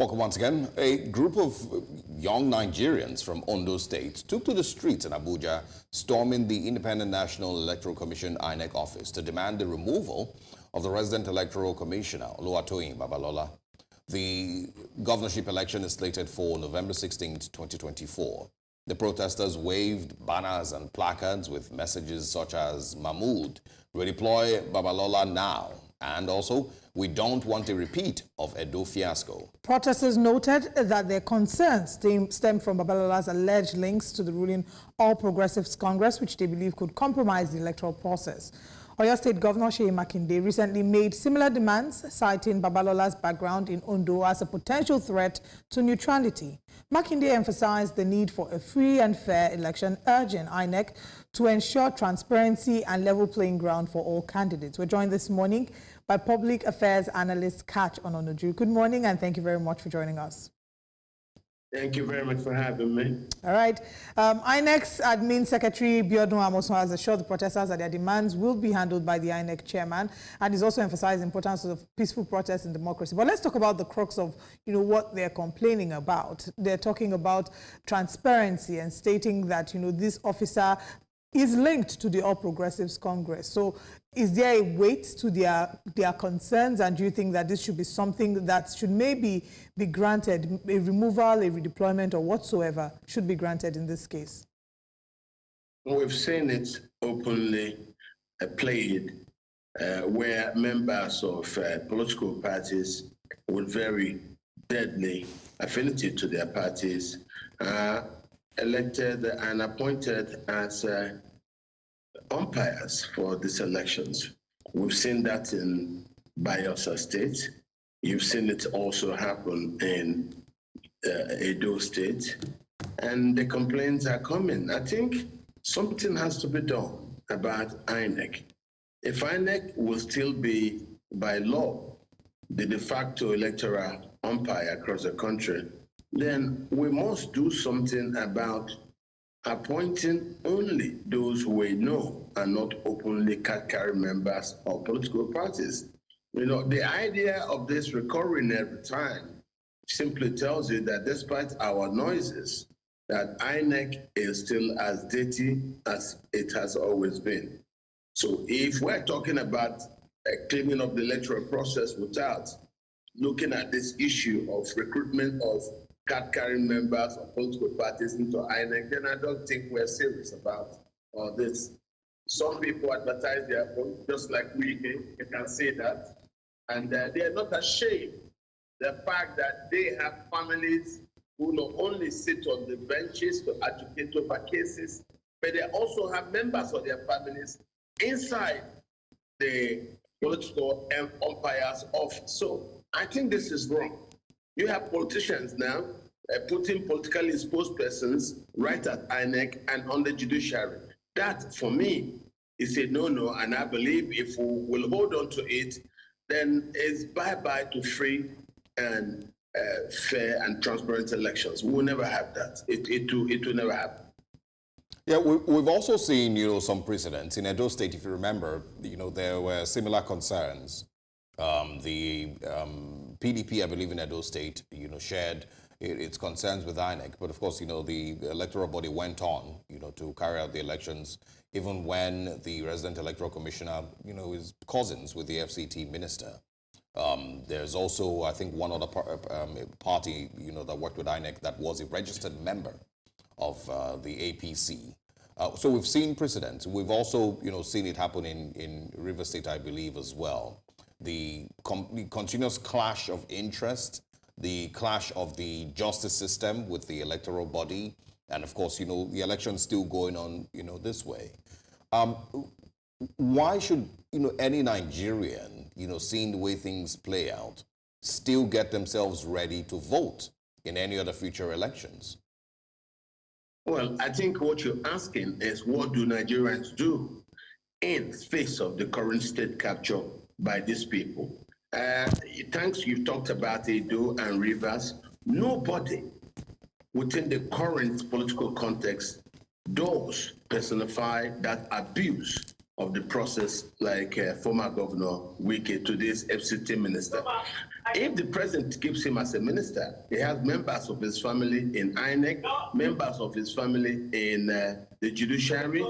Welcome once again. A group of young Nigerians from Ondo State took to the streets in Abuja, storming the Independent National Electoral Commission INEC office to demand the removal of the Resident Electoral Commissioner, Oluwatoyin Babalola. The governorship election is slated for November 16, 2024. The protesters waved banners and placards with messages such as Mahmood, Redeploy Babalola Now, and also, we don't want a repeat of Edo Fiasco. Protesters noted that their concerns stem from Babalola's alleged links to the ruling All Progressives Congress, which they believe could compromise the electoral process. Ondo State Governor Seyi Makinde recently made similar demands, citing Babalola's background in Ondo as a potential threat to neutrality. Makinde emphasized the need for a free and fair election, urging INEC to ensure transparency and level playing ground for all candidates. We're joined this morning by public affairs analyst Catch on Onoju. Good morning, and thank you very much for joining us. Thank you very much for having me. All right. INEC's Admin Secretary Biodun Amosu has assured the protesters that their demands will be handled by the INEC chairman, and he's also emphasized the importance of peaceful protest in democracy. But let's talk about the crux of, what they're complaining about. They're talking about transparency and stating that, this officer is linked to the All Progressives Congress. So is there a weight to their concerns, and do you think that this should be something that should maybe be granted, a removal, a redeployment, or whatsoever should be granted in this case? We've seen it openly played where members of political parties with very deadly affinity to their parties elected and appointed as umpires for these elections. We've seen that in Ondo State. You've seen it also happen in Edo State. And the complaints are coming. I think something has to be done about INEC. If INEC will still be, by law, the de facto electoral umpire across the country, then we must do something about appointing only those who we know are not openly card-carrying members of political parties. The idea of this recurring every time simply tells you that despite our noises, that INEC is still as dirty as it has always been. So if we're talking about cleaning up the electoral process without looking at this issue of recruitment of card-carrying members of political parties into INEC, then I don't think we're serious about all this. Some people advertise their vote just like we do. You can say that. And they are not ashamed. The fact that they have families who not only sit on the benches to advocate over cases, but they also have members of their families inside the political umpire's office. So I think this is wrong. You have politicians now putting politically exposed persons right at INEC and on the judiciary. That, for me, is a no-no, and I believe if we will hold on to it, then it's bye-bye to free and fair and transparent elections. We will never have that. It will never happen. Yeah, we've also seen, some precedents. In Edo State, if you remember, there were similar concerns. The PDP, I believe, in Edo State, shared its concerns with INEC. But of course, the electoral body went on, to carry out the elections, even when the Resident Electoral Commissioner, is cousins with the FCT minister. There's also, I think, one other party, that worked with INEC that was a registered member of the APC. So we've seen precedents. We've also, seen it happen in River State, I believe, as well. The continuous clash of interest, the clash of the justice system with the electoral body, and of course, the election's still going on, this way. Why should, any Nigerian, seeing the way things play out, still get themselves ready to vote in any other future elections? Well, I think what you're asking is, what do Nigerians do in face of the current state capture by these people? Thanks, you've talked about Edo and Rivers. Nobody within the current political context does personify that abuse of the process like former Governor Wike, today's FCT minister. If the president keeps him as a minister, he has members of his family in INEC, members of his family in the judiciary,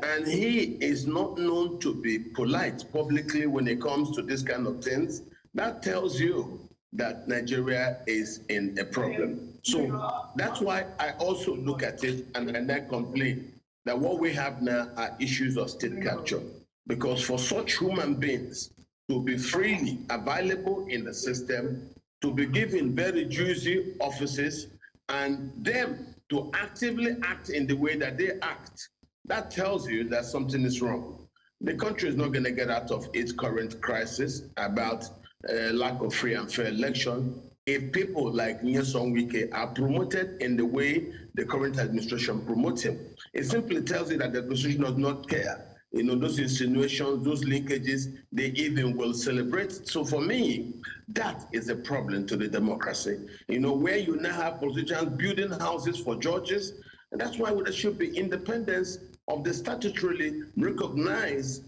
and he is not known to be polite publicly when it comes to this kind of things. That tells you that Nigeria is in a problem. So that's why I also look at it and I complain that what we have now are issues of state capture. Because for such human beings to be freely available in the system, to be given very juicy offices, and them to actively act in the way that they act, that tells you that something is wrong. The country is not going to get out of its current crisis about lack of free and fair election if people like Nyesom Wike are promoted in the way the current administration promotes him. It simply tells you that the administration does not care. You know, those insinuations, those linkages, they even will celebrate. So for me, that is a problem to the democracy. You know, where you now have politicians building houses for judges, and that's why there should be independence of the statutorily recognized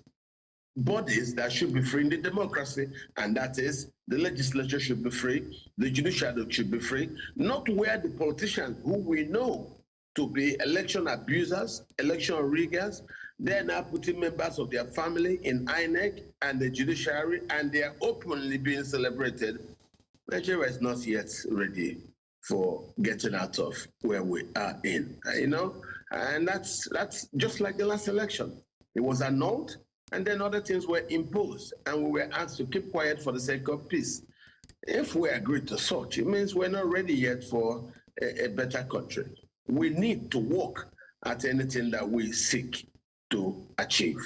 bodies that should be free in the democracy, and that is the legislature should be free, the judiciary should be free, not where the politicians who we know to be election abusers, election riggers, they're now putting members of their family in INEC and the judiciary, and they are openly being celebrated. Nigeria is not yet ready for getting out of where we are in, you know? And that's just like the last election. It was annulled, and then other things were imposed, and we were asked to keep quiet for the sake of peace. If we agree to such, it means we're not ready yet for a better country. We need to work at anything that we seek to achieve.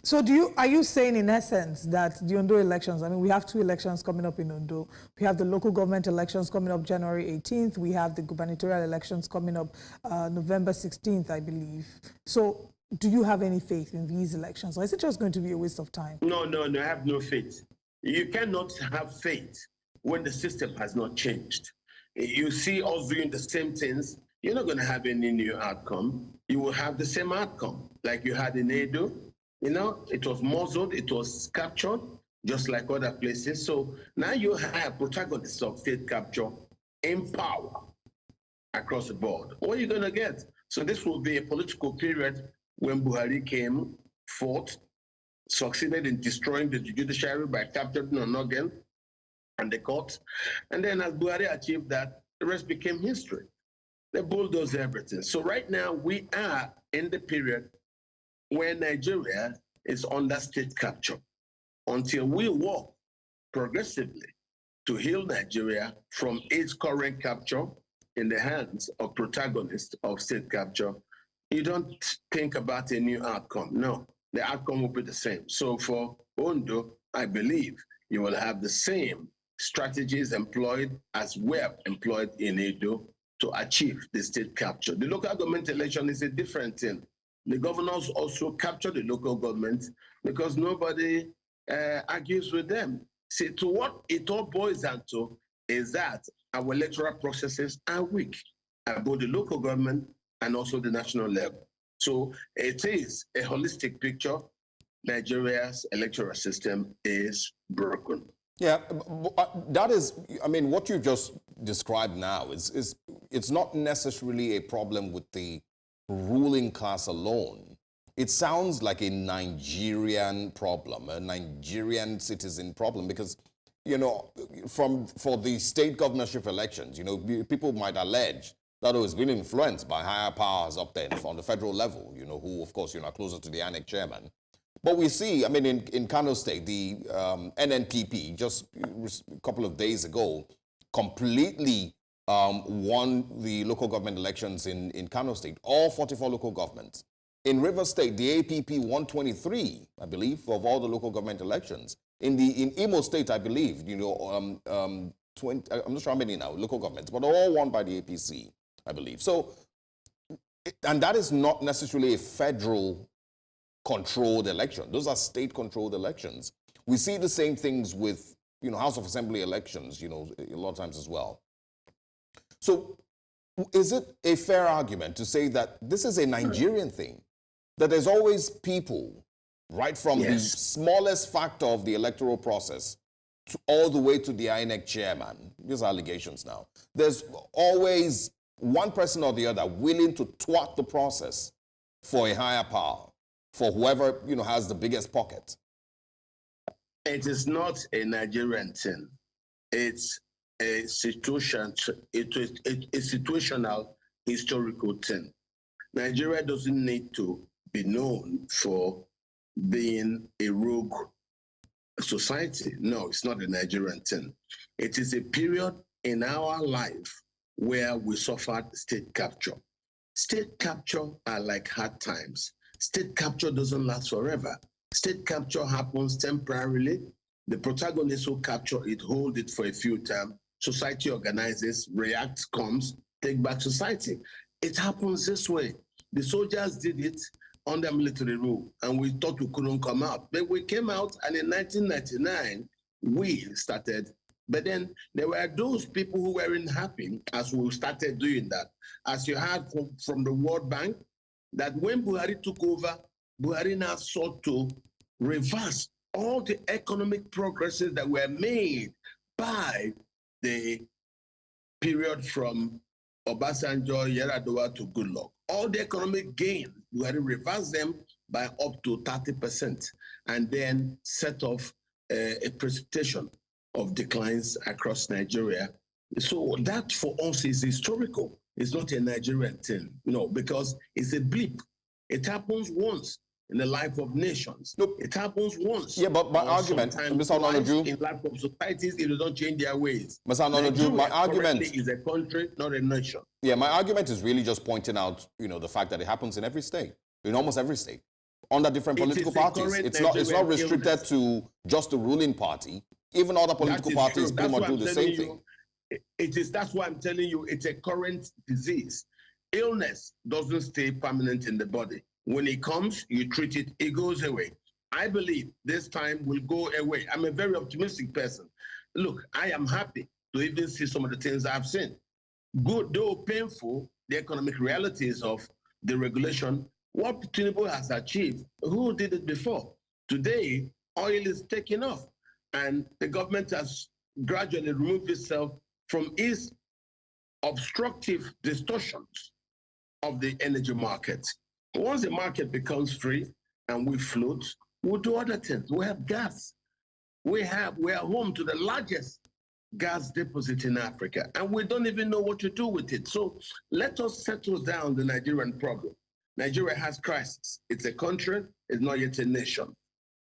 So are you saying in essence that the Ondo elections, I mean, we have 2 elections coming up in Ondo. We have the local government elections coming up January 18th. We have the gubernatorial elections coming up November 16th, I believe. So do you have any faith in these elections, or is it just going to be a waste of time? No, I have no faith. You cannot have faith when the system has not changed. You see us doing the same things, you're not going to have any new outcome. You will have the same outcome like you had in Edo. You know, it was muzzled, it was captured, just like other places. So now you have protagonists of state capture in power across the board. What are you going to get? So this will be a political period when Buhari came, fought, succeeded in destroying the judiciary by capturing Onogen and the court. And then as Buhari achieved that, the rest became history. They bulldoze everything. So right now we are in the period where Nigeria is under state capture until we work progressively to heal Nigeria from its current capture in the hands of protagonists of state capture. You don't think about a new outcome. No, the outcome will be the same. So for Ondo, I believe you will have the same strategies employed as well employed in Edo to achieve the state capture. The local government election is a different thing. The governors also capture the local government because nobody argues with them. See, to what it all boils down to is that our electoral processes are weak at both the local government and also the national level. So it is a holistic picture. Nigeria's electoral system is broken. Yeah, that is, I mean, what you just described now is it's not necessarily a problem with the ruling class alone. It sounds like a Nigerian problem, a Nigerian citizen problem, because, you know, for the state governorship elections, you know, people might allege that it has been influenced by higher powers up there on the federal level, you know, who, of course, you know, are closer to the INEC chairman. But we see, I mean, in Kano State, the NNPP, just a couple of days ago, completely won the local government elections in Kano State, all 44 local governments. In River State, the APP won 23, I believe, of all the local government elections. In Imo State, I believe, you know, 20, I'm not sure how many now, local governments, but all won by the APC, I believe. So, and that is not necessarily a federal controlled election. Those are state-controlled elections. We see the same things with, you know, House of Assembly elections, you know, a lot of times as well. So is it a fair argument to say that this is a Nigerian thing, that there's always people, right from the smallest factor of the electoral process all the way to the INEC chairman, these are allegations now, there's always one person or the other willing to thwart the process for a higher power, for whoever, has the biggest pocket. It is not a Nigerian thing. It's a situational historical thing. Nigeria doesn't need to be known for being a rogue society. No, it's not a Nigerian thing. It is a period in our life where we suffered state capture. State capture are like hard times. State capture doesn't last forever. State capture happens temporarily. The protagonist who capture it, hold it for a few times. Society organizes, reacts, comes, take back society. It happens this way. The soldiers did it under military rule, and we thought we couldn't come out. But we came out, and in 1999, we started. But then there were those people who weren't happy as we started doing that. As you heard from the World Bank, that when Buhari took over, Buhari now sought to reverse all the economic progresses that were made by the period from Obasanjo, Yar'Adua to Goodluck. All the economic gains, Buhari reversed them by up to 30%, and then set off a precipitation of declines across Nigeria. So that for us is historical. It's not a Nigerian thing, because it's a blip. It happens once in the life of nations. Nope. It happens once. Yeah, but my argument, Mr. Onoju, in life of societies, if they don't change their ways. Mr. Onoju, my argument is a country, not a nation. Yeah, my argument is really just pointing out, the fact that it happens in every state, in almost every state, under different political parties. It's not restricted to just the ruling party. Even other political parties pretty much do the same thing. That's why I'm telling you, it's a current disease. Illness doesn't stay permanent in the body. When it comes, you treat it, it goes away. I believe this time will go away. I'm a very optimistic person. Look, I am happy to even see some of the things I've seen. Good, though painful, the economic realities of the regulation, what Tinubu has achieved, who did it before? Today, oil is taking off, and the government has gradually removed itself from its obstructive distortions of the energy market. Once the market becomes free and we float, we'll do other things. We have gas. We are home to the largest gas deposit in Africa, and we don't even know what to do with it. So let us settle down the Nigerian problem. Nigeria has crisis. It's a country, it's not yet a nation.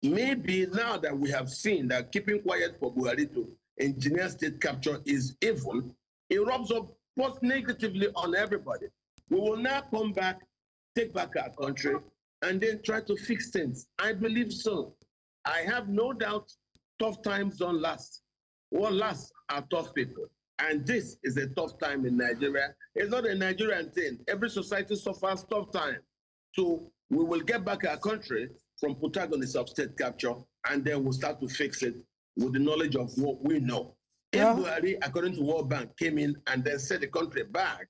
Maybe now that we have seen that keeping quiet for Buhari to engineer state capture is evil, it rubs up most negatively on everybody. We will now come back, take back our country, and then try to fix things. I believe so. I have no doubt tough times don't last. What lasts are tough people. And this is a tough time in Nigeria. It's not a Nigerian thing. Every society suffers tough time. So we will get back our country from protagonists of state capture, and then we'll start to fix it with the knowledge of what we know. Yeah. If Buhari, according to World Bank, came in and then set the country back,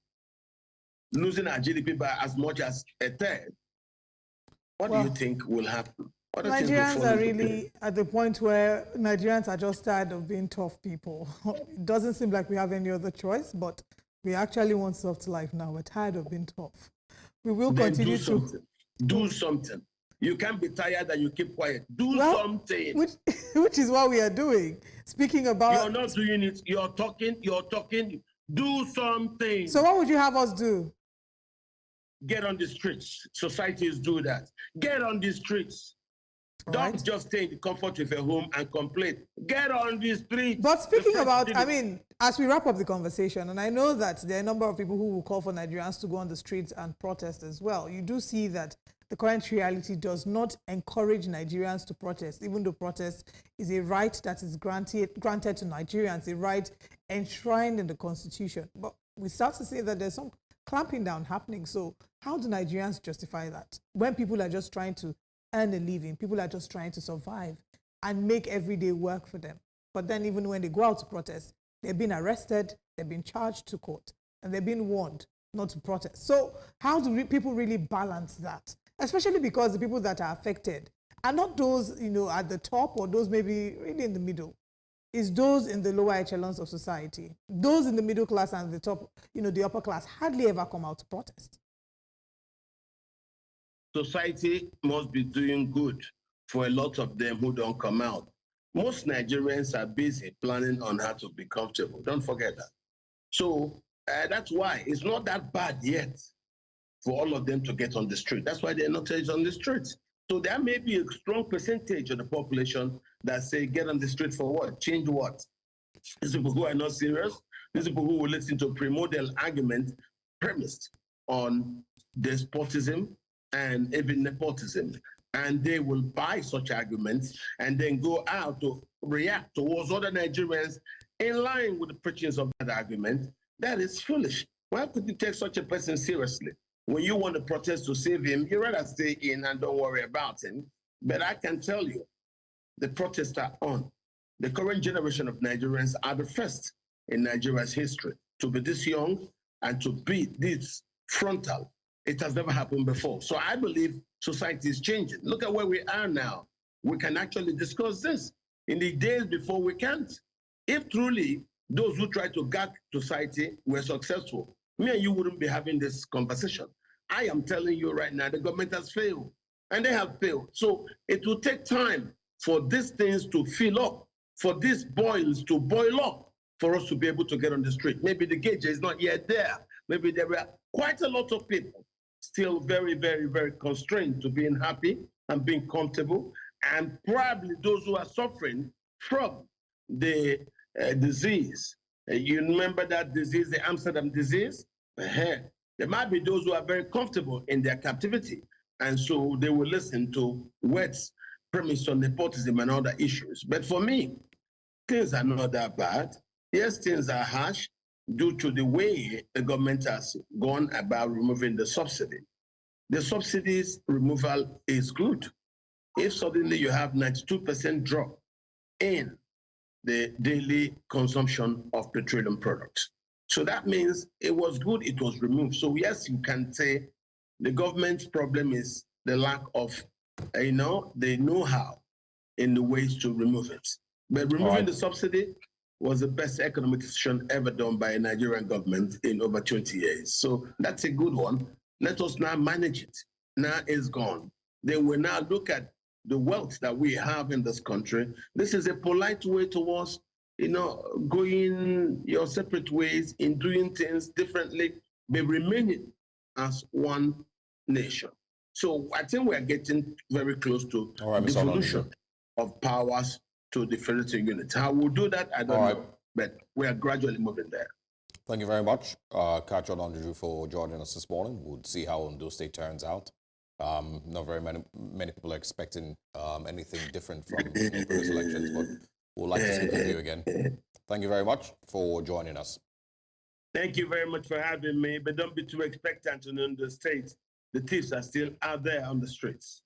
losing our GDP by as much as a third, what do you think will happen? Nigerians are really at the point where Nigerians are just tired of being tough people. It doesn't seem like we have any other choice, but we actually want soft life now. We're tired of being tough. We will continue to do something. You can't be tired and you keep quiet. Do something. Which is what we are doing. Speaking about... You're not doing it. You're talking. Do something. So what would you have us do? Get on the streets. Societies do that. Get on the streets. Don't just stay in the comfort of your home and complain. Get on the streets. But speaking about, as we wrap up the conversation, and I know that there are a number of people who will call for Nigerians to go on the streets and protest as well. You do see that the current reality does not encourage Nigerians to protest, even though protest is a right that is granted to Nigerians, a right enshrined in the Constitution. But we start to see that there's some clamping down happening. So how do Nigerians justify that? When people are just trying to earn a living, people are just trying to survive and make everyday work for them. But then even when they go out to protest, they've been arrested, they've been charged to court, and they've been warned not to protest. So how do people really balance that? Especially because the people that are affected are not those, at the top or those maybe really in the middle. is those in the lower echelons of society. Those in the middle class and the top, the upper class hardly ever come out to protest. Society must be doing good for a lot of them who don't come out. Most Nigerians are busy planning on how to be comfortable. Don't forget that. So that's why it's not that bad yet for all of them to get on the street. That's why they're not on the streets. So there may be a strong percentage of the population that say, get on the street for what? Change what? These people who are not serious, these people who will listen to primordial arguments premised on despotism and even nepotism. And they will buy such arguments and then go out to react towards other Nigerians in line with the preachings of that argument. That is foolish. Why could you take such a person seriously? When you want to protest to save him, you rather stay in and don't worry about him. But I can tell you, the protests are on. The current generation of Nigerians are the first in Nigeria's history to be this young and to be this frontal. It has never happened before. So I believe society is changing. Look at where we are now. We can actually discuss this. In the days before, we can't. If truly those who try to gag society were successful, me and you wouldn't be having this conversation. I am telling you right now, the government has failed, and they have failed. So it will take time for these things to fill up, for these boils to boil up, for us to be able to get on the street. Maybe the gauge is not yet there. Maybe there were quite a lot of people still very, very, very constrained to being happy and being comfortable, and probably those who are suffering from the disease. You remember that disease, the Amsterdam disease? There might be those who are very comfortable in their captivity, and so they will listen to words premised on nepotism and other issues. But for me, things are not that bad. Yes, things are harsh due to the way the government has gone about removing the subsidy. The subsidies removal is good. If suddenly you have 92% drop in the daily consumption of petroleum products. So that means it was good, it was removed. So yes, you can say the government's problem is the lack of, the know-how in the ways to remove it. But removing the subsidy was the best economic decision ever done by a Nigerian government in over 20 years. So that's a good one. Let us now manage it. Now it's gone. They will now look at the wealth that we have in this country. This is a polite way towards, going your separate ways in doing things differently, but remaining as one nation. So I think we're getting very close to devolution of powers to the federative unit. How we'll do that, I don't know, but we are gradually moving there. Thank you very much, Catch on for joining us this morning. We'll see how Ondo State turns out. Not very many people are expecting anything different from previous elections, but we'd like to speak with you again. Thank you very much for joining us. Thank you very much for having me, but don't be too expectant in Ondo State. The thieves are still out there on the streets.